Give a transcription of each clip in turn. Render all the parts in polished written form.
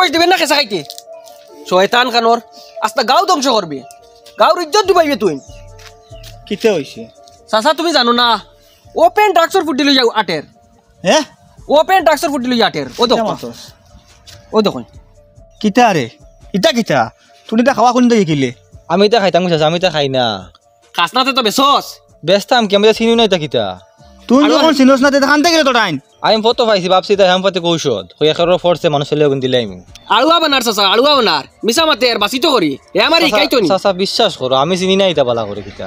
বয়স দিবেন না খেসা খাইতে শয়তান খানোর আস্তা গাঁও ধ্বংস করবে গাঁওর ইজ্জত ডুবাইবে তুই কিতে হইছে চাচা তুমি জানো না ওপেন ড্রাগসর ফুটি লই যাও আটের হ্যাঁ ওপেন ড্রাগসর ফুটি লই আটের ও দেখো ও দেখো কিতা রে ইটা কিতা তুমি তা খাওয়া কোন দিকে কিলে আমি এটা খাইতাম চাচা আমি এটা খাই না খাসনাতে তো বেসস বেচতাম কি আমি চিনি নাই তা কিতা তুই যখন চিনস না দেখা আনতে গেলে তো টাইম আমি ফটো পাইছি ভাবছি তাই হাম পাতে কৌশল হই একারো ফোর্সে মানুষ ছেলে গুন দিলাই আমি আলুয়া বানার চাচা আলুয়া বানার মিছা মাতে আর বাসিত করি এ আমার ইকাইতো নি চাচা বিশ্বাস করো আমি চিনি নাই এটা বালা করে কিতা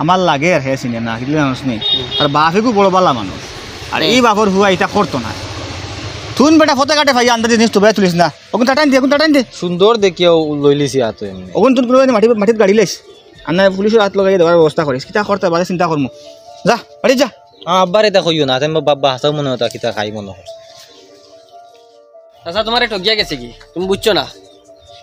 আমার লাগে আর হে চিনে না কিলে মানুষ নেই আর বাপেকু বড় বালা মানুষ আর এই বাপর হুয়া এটা করতো না তুই বেটা ফটো কাটে ভাই আন্দাজ জিনিস তো বেয়া তুলিস না ওখান টাটান দে সুন্দর দেখিও লইলিছি আতো এমনি ওখান তুই কোনো মাটিত গাড়ি লাইস আর না পুলিশের হাত লগাই দেওয়ার ব্যবস্থা করিস কিতা করতে বাদে চিন্তা করমু যা বাড়ি যা আব্বার এটা কইও না তুমি বাবা হাসাও মনে হতা কিতা খাই মনে হয় চাচা তোমার ঠগিয়া গেছে কি তুমি বুঝছো না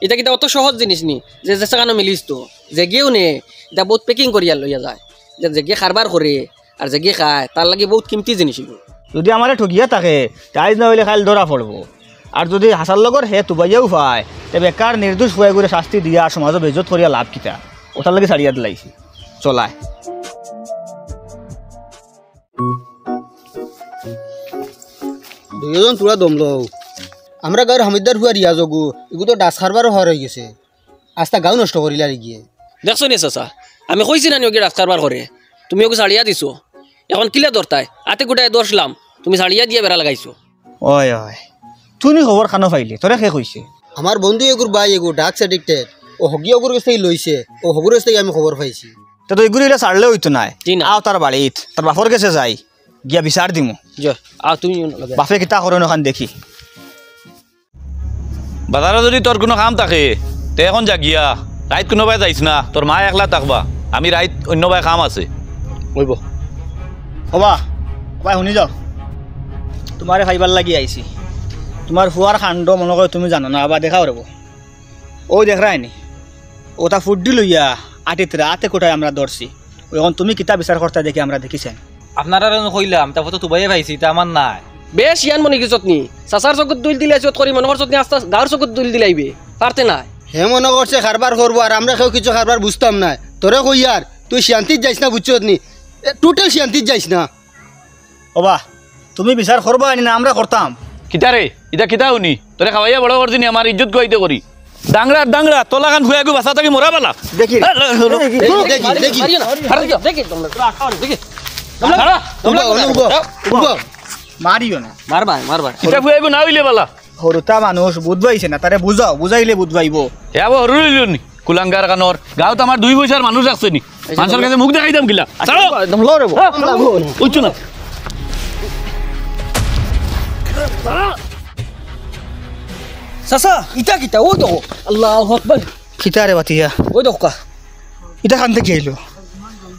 এটা কিটা অত সহজ জিনিস নি যে যে সাকানো মিলিস তো যে গেও নে এটা বহুত পেকিং করিয়া লইয়া যায় যে গে খারবার করে আর যে গে খায় তার লাগে বহুত কিমতি জিনিস এগুলো যদি আমার ঠগিয়া থাকে তাই না হইলে খাইল ধরা পড়বো আর যদি হাসার লগর হে তুবাইয়াও পায় তে বেকার নির্দোষ হয়ে করে শাস্তি দিয়া সমাজে বেজত করিয়া লাভ কিতা ওটার লাগে ছাড়িয়া দিলাইছি চলায় দুজন তোরা দমল আমরা গাঁর হামিদার হুয়া রিয়া জগু এগুলো তো ডাস খারবারও হওয়ার হয়ে গেছে আস্তা গাঁও নষ্ট করিলা গিয়ে দেখছো নি চাচা আমি কইছি না ওকে রাজ কারবার করে তুমি ওকে ছাড়িয়া দিছো এখন কিলা দরতায় আতে গোটায় দর্শলাম তুমি ছাড়িয়া দিয়ে বেড়া লাগাইছো ওই ওই তুই খবর খানো পাইলি তোরে শেষ হয়েছে আমার বন্ধু এগুর বাই এগুর ডাক্স এডিক্টেড ও হগি অগুর কাছ থেকে লইছে ও হগুর কাছ থেকে আমি খবর পাইছি তো তো এগুলো ছাড়লে হইতো নাই জি না। আও তার বাড়িত তার বাপর কাছে যাই গিয়া বিচার দিমু জয় আর তুমি বাপে কিতা করে ওখান দেখি বাজারে যদি তোর কোনো কাম থাকে তে এখন যা গিয়া রাইত কোনোবাই যাইস না তোর মা একলা থাকবা আমি রাইত অন্যবাই কাম আছে বলবো হবা ভাই শুনি যাও তোমারে খাইবার লাগি আইছি তোমার ফুয়ার খান্ড মনে করে তুমি জানো না আবার দেখাও রব ও দেখ রায়নি ওটা ফুড্ডি লইয়া আটিতরা আতে কোটায় আমরা ধরছি এখন তুমি কিতা বিচার করতে দেখি আমরা দেখিছেন আপনারা কইলাম তারপর তো তুবাই পাইছি তা আমার নাই বেশ ইয়ান মনে গেছত নি চাচার চকুত দুল দিলে চত করি মনোহর চত নি আস্তে গাঁর চকুত দুল দিলাইবে পারতে না হে মনে করছে খারবার করবো আর আমরা কেউ কিছু খারবার বুঝতাম না তোরে কই আর তুই শান্তিত যাইস না বুঝছো নি টোটাল শান্তিত যাইস না ওবা তুমি বিচার করবা না আমরা করতাম কিতারে ইটা কিতা শুনি তোরে খাওয়াইয়া বড় করছি আমার ইজ্জত গাইতে করি ডাংরা ডাংরা তোলা গান ফুয়া গো বাসা থাকি মরা পালা দেখি মারিও না মারবার মারবার ইটা ফুয়া গো না হইলে পালা সৰুতা মানুষ বুধবাইছে না তারে বুঝাও বুঝাইলে বুধবাইব হে আবার হরু নি কুলাঙ্গার কানর গাঁত আমার 2 পয়সার মানুষ আছে নি মানুষের কাছে মুখ দেখাইতাম কিলা একদম লো রেব উচ্চ না চাচা ইটা কিটা ও দেখো আল্লাহু আকবার খিতা রে বাতিয়া ওই দেখো কা এটা খান থেকে এলো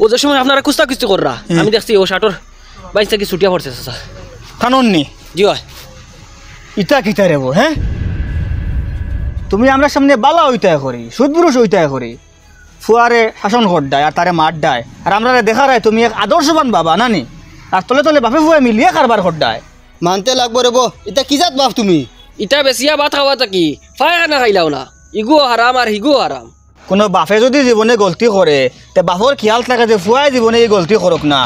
ও যে সময় আপনারা কুস্তা কুস্তি কররা আমি দেখছি ও শাটর বাইশ থেকে ছুটিয়া পড়ছে চাচা কানন নি জি হয় ইটা কিতা রেব হ্যাঁ তুমি আমরা সামনে বালা হইতায় করি সুদপুরুষ হইতায় করি ফুয়ারে শাসন করডায় আর তারে মার ডায় আর আমরা দেখা রায় তুমি এক আদর্শবান বাবা নানি আর তলে তলে বাপে ফুয়া মিলিয়ে কারবার করডায় মানতে লাগবো রে বো এটা কি জাত বাপ তুমি ইটা বেশিয়া ভাত খাওয়া থাকি ফায়া না খাইলাও না ইগুও হারাম আর হিগুও হারাম কোনো বাপে যদি জীবনে গলতি করে তে বাপর খেয়াল থাকে যে ফুয়াই জীবনে এই গলতি করক না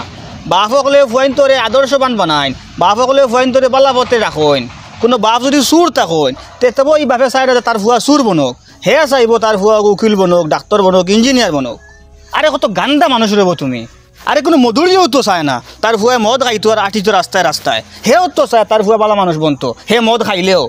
বাপ সকলে ফুয়াইন তোরে আদর্শবান বানাইন বাপ সকলে ফুয়াইন তোরে বালাপতে রাখইন কোনো বাপ যদি চুর থাকইন তে তবে এই বাপে চাই তার ফুয়া চুর বনক হে চাইব তার ফুয়া উকিল বনক ডাক্তার বনক ইঞ্জিনিয়ার বনক আরে কত গান্দা মানুষ রব তুমি আরে কোনো মধুর্যও তো চায় না তার ফুয়া মদ খাইতো আর আঠিতো রাস্তায় রাস্তায় হেও তো চায় তার ফুয়া বালা মানুষ বনতো হে মদ খাইলেও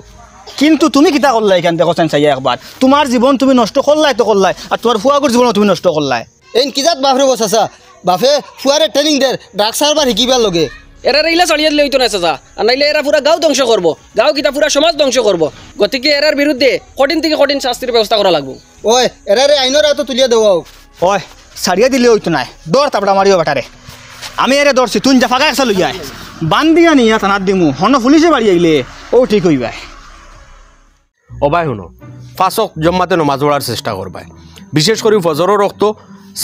কিন্তু তুমি কিতা করলাই এখান দেখো চাইয়া একবার তোমার জীবন তুমি নষ্ট করলাই তো করলাই আর তোমার ফুয়াগর জীবন তুমি নষ্ট করলাই এন কি জাত বাপ রে বো চাচা বাপে ফুয়ারে ট্রেনিং দের ডাক্স খারবার শিকিবার লগে এরা ইলা চালিয়ে দিলে হইতো না চাচা আর নাইলে এরা পুরা গাঁও ধ্বংস করবো গাঁও কিতা পুরা সমাজ ধ্বংস করবো গতিকে এরার বিরুদ্ধে কঠিন থেকে কঠিন শাস্তির ব্যবস্থা করা লাগবো ওই এরারে আইনের এত তুলিয়া দেওয়া ওই সারিয়া দিলে হইতো নাই দৌড় তাপড়া মারিও বেটারে আমি এরে দৌড়ছি তুই যা ফাঁকা একসা লইয়া বান্দিয়া নিয়া থানাত দিমু হন পুলিশে বাড়ি আইলে ও ঠিক হইবাই অবাই শুনো ফাঁসক জম্মাতে নমাজ পড়ার চেষ্টা করবাই বিশেষ করে ফজরের রক্ত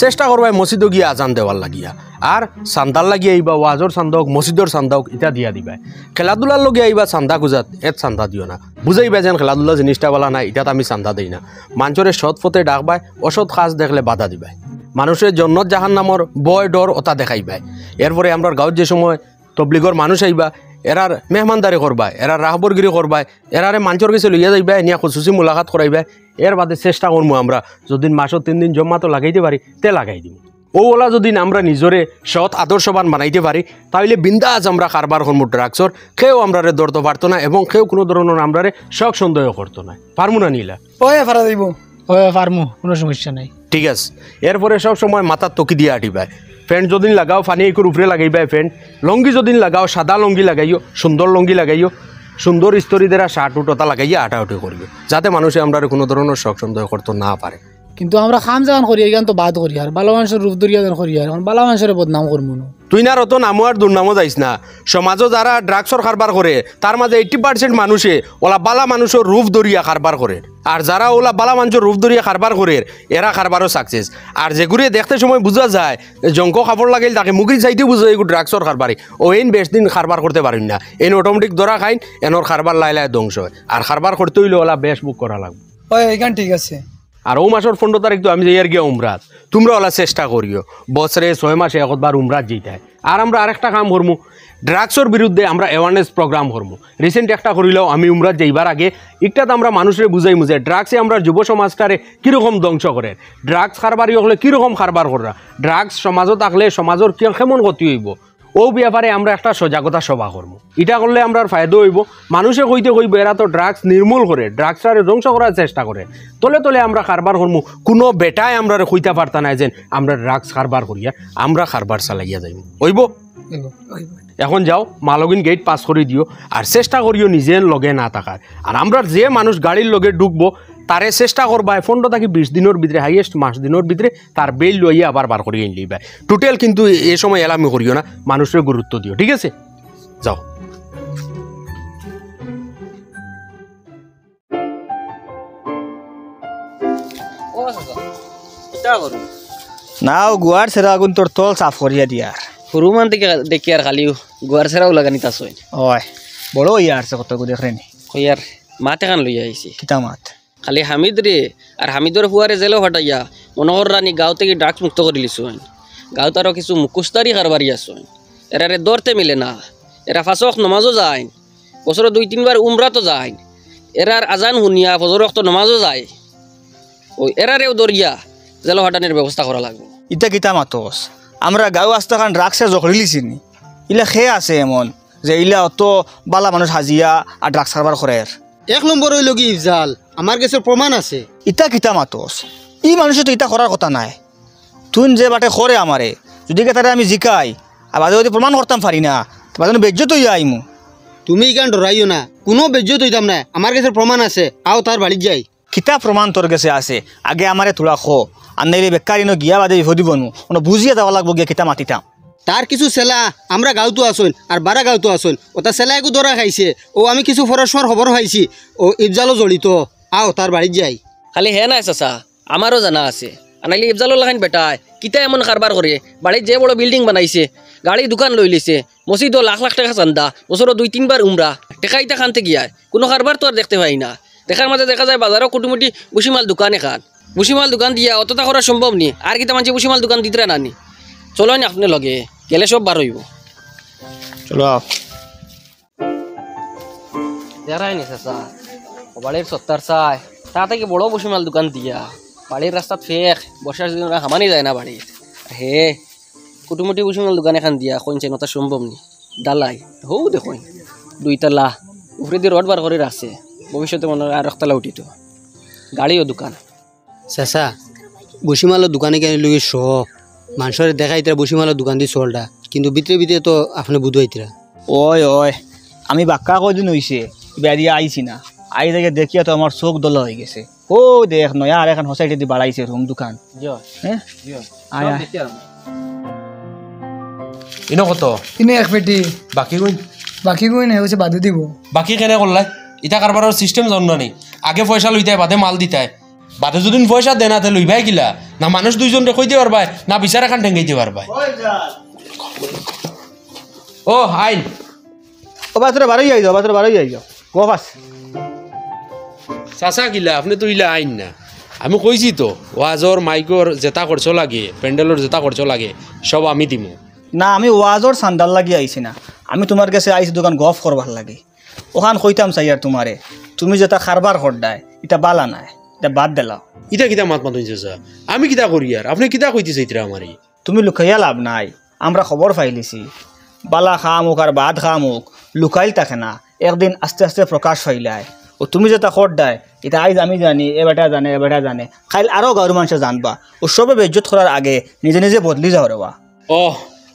চেষ্টা করবাই মসজিদও গিয়া আজান দেওয়ার লাগিয়া আর চান্দার লাগি আইবা ওয়াজর চান্দা হোক মসজিদর চান্দা হোক ইটা দিয়া দিবা খেলাধুলার লগে আইবা চান্দা খুঁজাত এত চান্দা দিও না বুঝাইবা যেন খেলাধুলা জিনিসটা বলা নাই ইটাত আমি চান্দা দিই না মানুষের সৎ পথে ডাকবাই অসৎ কাজ দেখলে বাধা দিবাই মানুষের জন্নত জাহান নামর বয় ডর ওটা দেখাইবাই এরপরে আমরা গাঁৱত যে সময় তবলিগর মানুষ আইবা এরার মেহমানদারি করবা এরার রাহবরগিরি করবা এরারে মানুষের কাছে লইয়া যাইবা নিয়া খুশুসি মুলাকাত করাইবা এর বাদে চেষ্টা করবো আমরা যদি মাসত 3 দিন জমা তো লাগাইতে পারি তে লাগাই দিব ওলা যদি আমরা নিজরে সৎ আদর্শবান বানাইতে পারি তাহলে বিন্দাজ আমরা কারবার করবো ড্রাগসর কেউ আমরারে দরতে পারতো না এবং কেউ কোনো ধরনের আমরারে শখ সন্দেহ করতো না পারমু না নিলা ওই ফারা দিব ওই পারমু কোনো সমস্যা নাই ঠিক আছে এরপরে সব সময় মাথার তকি দিয়ে আটিবাই ফ্যান্ট যদি লাগাও ফানি একটু উপরে লাগাইবাই ফ্যান্ট লঙ্গি যদি লাগাও সাদা লঙ্গি লাগাইও সুন্দর লঙ্গি লাগাইও সুন্দর স্তরি দ্বারা শার্ট উটোতা লাগাইয়া আটাউটি করিও যাতে মানুষে আমরা কোনো ধরনের শখ সন্দেহ করতে না পারে কিন্তু আমরা খাম জান করি এখান তো বাদ করি আর ভালো মানুষের রূপ দরিয়া করি আর ভালো মানুষের বদনাম করবো না তুই না রত নামো আর দুর্নামও যাইস না সমাজও যারা ড্রাগসর কারবার করে তার মাঝে 80% মানুষে ওলা বালা মানুষের রূপ দরিয়া কারবার করে আর যারা ওলা বালা মানুষের রূপ দরিয়া কারবার করে এরা কারবারও সাকসেস আর যেগুলি দেখতে সময় বোঝা যায় জঙ্ক খাবার লাগিল তাকে মুখি চাইতে বুঝো এগুলো ড্রাগসর কারবারি ও এন বেশ দিন কারবার করতে পারেন না এন অটোমেটিক ধরা খাইন এনর কারবার লাই লাই ধ্বংস হয় আর কারবার করতে হইলে ওলা বেশ বুক করা লাগবে ওই এখান ঠিক আছে আর ও মাসের 15 তারিখ তো আমি যাইয়ার গিয়া উমরাত তোমরা ওলা চেষ্টা করিও বছরে 6 মাসে একবার উমরাত যেতে হয় আর আমরা আরেকটা কাম করবো ড্রাগসর বিরুদ্ধে আমরা অ্যাওয়ারনেস প্রোগ্রাম করবো রিসেন্ট একটা করিলেও আমি উমরাত যাইবার আগে একটাতে আমরা মানুষের বুঝাই মুঝে ড্রাগসে আমরা যুব সমাজটারে কীরকম ধ্বংস করে ড্রাগস কারবারি হলে কীরকম কারবার করা ড্রাগস সমাজত থাকলে সমাজের কেমন ক্ষতি হইব ও ব্যাপারে আমরা একটা সজাগতা সভা করবো এটা করলে আমরা ফায়দা হইব মানুষে কইতে কইব এরা তো ড্রাগস নির্মূল করে ড্রাগসটারে ধ্বংস করার চেষ্টা করে তলে তলে আমরা কারবার করবো কোনো বেটায় আমরা কইতে পারতা না যে আমরা ড্রাগস কারবার করিয়া আমরা কারবার চালাইয়া যাইব হইব এখন যাও মালগিন গেট পাস করে দিও আর চেষ্টা করিও নিজের লগে না থাকার আর আমরা যে মানুষ গাড়ির লগে ঢুকবো তারে চেষ্টা করবা 15 থেকে 20 দিনের ভিতরে হাইয়েস্ট মাস দিনের ভিতরে তার বেল লইয়া আবার বার করিয়ে নিবা টোটাল কিন্তু এই সময় এলামি করিও না মানুষের গুরুত্ব দিও ঠিক আছে যাও নাও গুয়ার সেরা আগুন তোর তল সাফ করিয়া দিয়ার হুরুমান থেকে দেখি আর খালি গোয়ার সেরাও লাগানি তাস হয় ওই বড় ইয়া আছে কত গো দেখরেনি কইয়ার মাতে খান লইয়া আইছি কিতা মাত খালি হামিদ রে আর হামিদর হুয়ারে জেলো হটাইয়া মনোহর রানী গাঁও থেকে ড্রাগস মুক্ত করে লিছো গাঁৱত আরও কিছু মুখোশদারি কারবারি আছে এরারে দরতে মিলে না এরা ফাঁসক নমাজও যায় বছর 2-3 বার উমরাতো যায় এরার আজান শুনিয়া ফজর ওয়াক্ত নমাজও যায় ওই এরারেও দরিয়া জেলো হটানির ব্যবস্থা করা লাগবে ইটা কিতা মাতস আমরা গাঁও আস্তা খান ড্রাগসে জখলি লিছিনি ইলা খেয়ে আছে এমন যে ইলা অত বালা মানুষ হাজিয়া আর ড্রাগস কারবার করে 1 নম্বর হইল কি ইফজাল আমার কাছে প্রমাণ আছে ইটা কিতা মাতস ই মানুষের তো ইটা করার কথা নাই তুই যে বাটে করে আমারে যদি তারে আমি জিকাই আর বাদে যদি প্রমাণ করতাম পারি না বাদে বেজ্জত হইয়া আইমু তুমি কেন ডরাইও না কোনো বেজ্জত হইতাম না আমার কাছে প্রমাণ আছে আও তার বাড়ি যাই কিতা প্রমাণ তোর কাছে আছে আগে আমারে তোরা খো আর নাইলে বেকারি গিয়া বাদে বিপদি বনু বুঝিয়ে দেওয়া লাগবো গিয়া কিতা মাতিতাম তার কিছু সেলা আমরা গাঁওতো আসুন আর বারা গাঁওতো আসুন ওটা সেলা একু ধরা খাইছে ও আমি কিছু ফরস্বর খবর পাইছি ও ইফজালও জড়িত আও তার বাড়ি যাই খালি হে নাই চাচা আমারও জানা আছে আনাইলে ইফজালুল লাখান বেটায় কিতা এমন কারবার করে বাড়ির যে বড় বিল্ডিং বানাইছে গাড়ি দোকান লই লিছে মসজিদও লাখ লাখ টাকা চান্দা বছর 2-3 বার উমরা টেকাইতা খানতে গিয়ায় কোনো কারবার তো আর দেখতে পাই না দেখার মাঝে দেখা যায় বাজারও কুটুমুটি বুসিমাল দোকানে খান বুসিমাল দোকান দিয়া অতটা করা সম্ভব নি আর কিতা মানুষ বুসিমাল দোকান দিতে নানি চলো না আপনি লগে গেলে সব বার হইব চলো যারাই নি চাচা বাড়ির সত্তার চাই তা থেকে বড় বুসিমাল দোকান দিয়া বাড়ির রাস্তাত ফেক বর্ষার দিন হামানি যায় না বাড়ির হে কুটুমুটি বুসিমাল দোকান এখান দিয়া কইছে নতা সম্ভব নি ডালাই হৌ দেখুন 2 তলা উপরে দিয়ে রড বার করে রাখছে ভবিষ্যতে মনে হয় আর 1 তলা উঠিত গাড়িও দোকান চাচা বসিমালের দোকানে কেন লগে শখ মানুষের দেখাই তারা বসিমালের দোকান দিয়ে চলটা কিন্তু ভিতরে ভিতরে তো আপনি বুঝাইতরা ওই ওই আমি বাক্কা কদিন হইছে বেরিয়ে আইছি না আই থেকে দেখিয়া তো আমার চোখ দল হয়ে গেছে ও দেখ নয়া আর এখন সোসাইটি দিয়ে বাড়াইছে রুম দোকান হ্যাঁ আয় আয় ইনো কত ইনে এক পেটি বাকি কই না হচ্ছে বাদে দিব বাকি কেনে করলাই ইটা কারবারের সিস্টেম জানো না নি আগে পয়সা লইতে বাদে মাল দিতে বাদে যদি পয়সা দেনা তে লইবাই গিলা না মানুষ দুইজন কই দিতে পারবাই না বিচার এখান ঠেঙ্গাইতে পারবাই ও আইন ও বাতরে বারোই আই যাও বাতরে বারোই আই যাও বাস চাচা গিলা আপনি তো ইলা আইন না আমি কইছি তো ওয়াজর মাইকর যেটা খরচ লাগে প্যান্ডেলর যেটা খরচ লাগে সব আমি দিমু না আমি ওয়াজর সান্দাল লাগি আইছি না আমি তোমার কাছে আইছি দোকান গফ করবার লাগে ওখান কইতাম চাই আর তোমারে তুমি যেটা খারবার করডায় এটা বালা নাই এটা বাদ দিলাও ইটা কিতা মাত মাত হইছে স্যার আমি কিতা করি আর আপনি কিতা কইতেছে ইতরা আমারই তুমি লুকাইয়া লাভ নাই আমরা খবর পাইলিছি বালা খামুক আর বাদ খামুক লুকাইল থাকে না একদিন আস্তে আস্তে প্রকাশ হইলায় ও তুমি যেটা করডায় এটা আইজ আমি জানি এ বেটা জানে খাইল আরও গাঁর মানুষে জানবা ও সবে বেজ্জত করার আগে নিজে নিজে বদলি যাও রেবা ও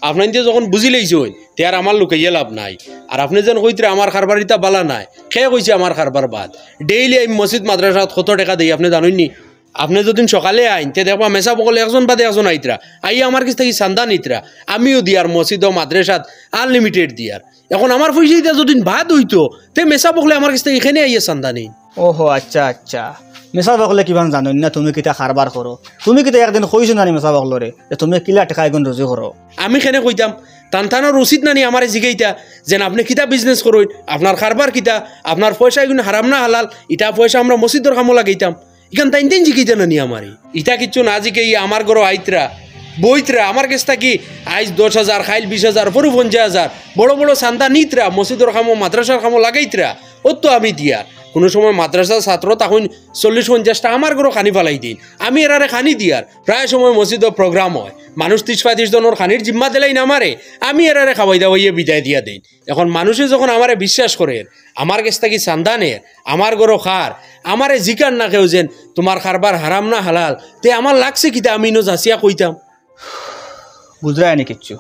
আপনার যখন বুঝি লাইছই তে আর আমার লুকাইয়া লাভ নাই আর আপনি যেন কইতরে আমার খারবার ইটা বালা নাই খেয়ে কইছে আমার খারবার বাদ ডেইলি আমি মসজিদ মাদ্রাসাত কত টাকা দিই আপনি জানেননি আপনি যদি সকালে আইন তে দেখবা মেসা বকলে একজন বাদে একজন আইতরা আই আমার কাছ থেকে চান্দা নিতরা আমিও দিয়ার মসজিদ ও মাদ্রাসাত আনলিমিটেড দিয়ার এখন আমার পয়সা এটা যদি ভাত হইতো তে মেসা বকলে আমার কাছ থেকে এখানে আইয়া চান্দা নেই ওহো আচ্ছা আচ্ছা মেসা বকলে কিমান জানো না তুমি কিতা খারবার করো তুমি কিতা একদিন কইছো না মেসা বকলরে যে তুমি কিলা টাকা এগুন রুজি করো আমি কেনে কইতাম টানটানোর উচিত নানি আমার জিগাইতা যেন আপনি কিতা বিজনেস করুন আপনার খারবার কিতা আপনার পয়সা এগুলো হারাম না হালাল ইটা পয়সা আমরা মসজিদের কামো লাগাইতাম ইখান তাইন তাইন জিগাইতা নানি আমারই ইটা কিচ্ছু না জিগাই আমার ঘর আইতরা বইতরা আমার কাছ থাকি আইজ 10,000 খাইল 20,000 পরু 50,000 বড় বড় চান্দা নিতরা মসজিদের কামো মাদ্রাসার কামো লাগাইতরা ও তো আমি দিয়ার কোনো সময় মাদ্রাসার ছাত্র তখন 40-50টা আমার ঘরও খানি ফেলাই দিন আমি এরারে খানি দিয়ার প্রায় সময় মসজিদে প্রোগ্রাম হয় মানুষ 30-35 জনের খানির জিম্মা দিলাই না আমারে আমি এরারে খাওয়াই দাওয়াইয়ে বিদায় দিয়া দেন এখন মানুষে যখন আমারে বিশ্বাস করে আমার কাছ থেকে চান্দা নেয় আমার ঘরও খার আমারে জিকার না কেউ যেন তোমার খারবার হারাম না হালাল তে আমার লাগছে কিতা আমি নো যাচিয়া কইতাম বুঝরায় নি কিচ্ছু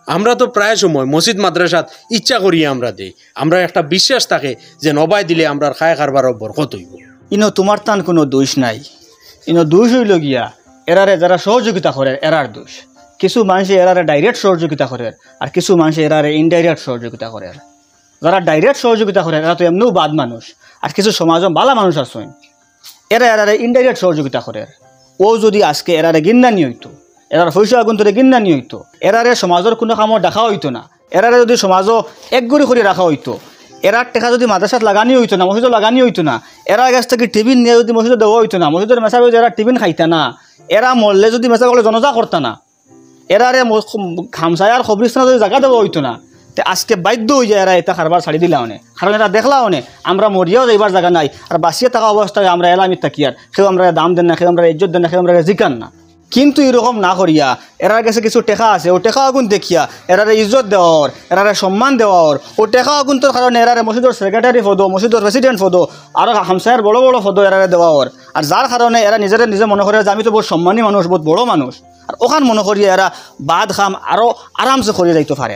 আমরা তো প্রায় সময় মসজিদ মাদ্রাসাত ইচ্ছা করি আমরা দেই আমরা একটা বিশ্বাস থাকে যে নবাই দিলে আমরা খায় খারবার বরকত হইব ইনো তোমার তান কোনো দোষ নাই ইনো দোষ হইল গিয়া এরারে যারা সহযোগিতা করে এরার দোষ কিছু মানুষে এরারে ডাইরেক্ট সহযোগিতা করে আর কিছু মানুষে এরারে ইনডাইরেক্ট সহযোগিতা করে যারা ডাইরেক্ট সহযোগিতা করে এরা তো এমনিও বাদ মানুষ আর কিছু সমাজও বালা মানুষ আছেন এরারে ইনডাইরেক্ট সহযোগিতা করে ও যদি আজকে এরারে গিন্নানি হইতো এরার পয়সা আগুন তোরে গিন্নানি হইতো এরারে সমাজের কোনো কামও দেখা হইতো না এরারে যদি সমাজও একগড়ি করে রাখা হইতো এরার টেকা যদি মাদ্রাসাত লাগানি হইতো না মসজিদও লাগানি হইতো না এরা কাছ থেকে টিফিন নিয়ে যদি মসজিদে দেওয়া হইতো না মসজিদের মেসা এরা টিফিন খাইতা না এরা মরলে যদি মেসা বলে জনজা করতা না এরারে খামসায়ার খবরিস্তানা যদি জায়গা দেওয়া হইতো না তে আজকে বাধ্য হয়ে যায় এরা এটা খারবার ছাড়ি দিলা অনে কারণ এরা দেখলা অনে আমরা মরিয়াও যাইবার জায়গা নাই আর বাঁচিয়ে থাকা অবস্থায় আমরা এলামি তাকিয়ার কেউ আমরা দাম দেন না কেউ আমরা ইজ্জত দেন না কেউ আমরা জিকান না কিন্তু এরকম না করিয়া এরার কাছে কিছু টেকা আছে ও টেকা আগুন দেখিয়া এরারে ইজ্জত দেওয়ার এরারে সম্মান দেওয়ার ও টেকা আগুনটোর কারণে এরারে মসজিদের সেক্রেটারি ফদো মসজিদের প্রেসিডেন্ট ফদো আর হামসায়ের বড় বড় ফদো এরারে দেওয়ার আর যার কারণে এরা নিজে মনে করে যে আমি তো বহুত সম্মানী মানুষ বহুত বড় মানুষ আর ওখান মনে করিয়া এরা বাদ খাম আরও আরামসে করে যাইতে পারে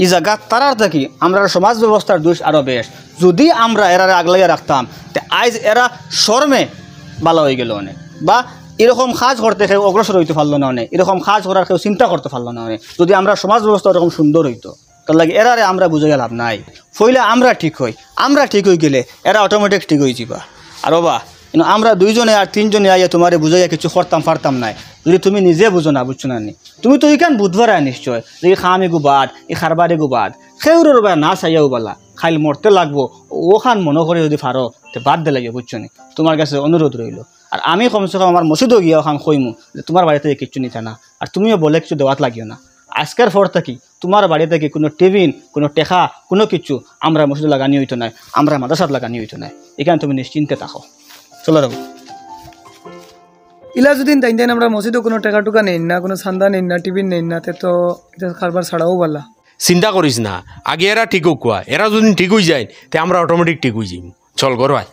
এই জায়গা তারার থাকি আমরা সমাজ ব্যবস্থার দোষ আরও বেশ যদি আমরা এরারে আগলাইয়া রাখতাম তে আজ এরা শর্মে ভালো হয়ে গেল অনেক বা এরকম কাজ করতে কেউ অগ্রসর হইতে পারলো না অনেক এরকম কাজ করার কেউ চিন্তা করতে পারলো না অনেক যদি আমরা সমাজ ব্যবস্থা এরকম সুন্দর হইতো তার লাগে এরারে আমরা বুঝে লাভ নাই ফইলে আমরা ঠিক হই গেলে এরা অটোমেটিক ঠিক হয়ে যাবা আর বা আমরা দুইজনে আর তিনজনে আইয়া তোমারে বুঝাইয়া কিছু করতাম পারতাম নাই যদি তুমি নিজে বুঝো না বুঝছো না নি তুমি তো ইখান বুধবার নিশ্চয় যে খাম এগু বাদ এই খারবার এগু বাদ সেউরের বা না চাইয়াও বলা খাইল মরতে লাগবো ওখান মনে করে যদি পারো তো বাদ দে লাগে বুঝছো নি তোমার কাছে অনুরোধ রইল আর আমি কমসে কম আমার মসজিদও গিয়া ওখান কইমু যে তোমার বাড়িতে কিচ্ছু নিতে না আর তুমিও বলে কিছু দেওয়াত লাগিও না আজকের পর থাকি তোমার বাড়ি থেকে কোনো টিফিন কোনো টেকা কোনো কিছু আমরা মসজিদে লাগানি হইতো না আমরা মাদ্রাসাত লাগানি হইতো না এখানে তুমি নিশ্চিন্তে থাকো চলো রাখো ইলা যদি তাই আমরা মসজিদে কোনো টাকা টুকা নেই না কোনো চান্দা নেই না টিফিন নেই না তো এটা খারবার ছাড়াও বলা চিন্তা করিস না আগে এরা ঠিক হোক এরা যদি ঠিক হয়ে যায় তে আমরা অটোমেটিক ঠিক হয়ে যাই চল গরো আয়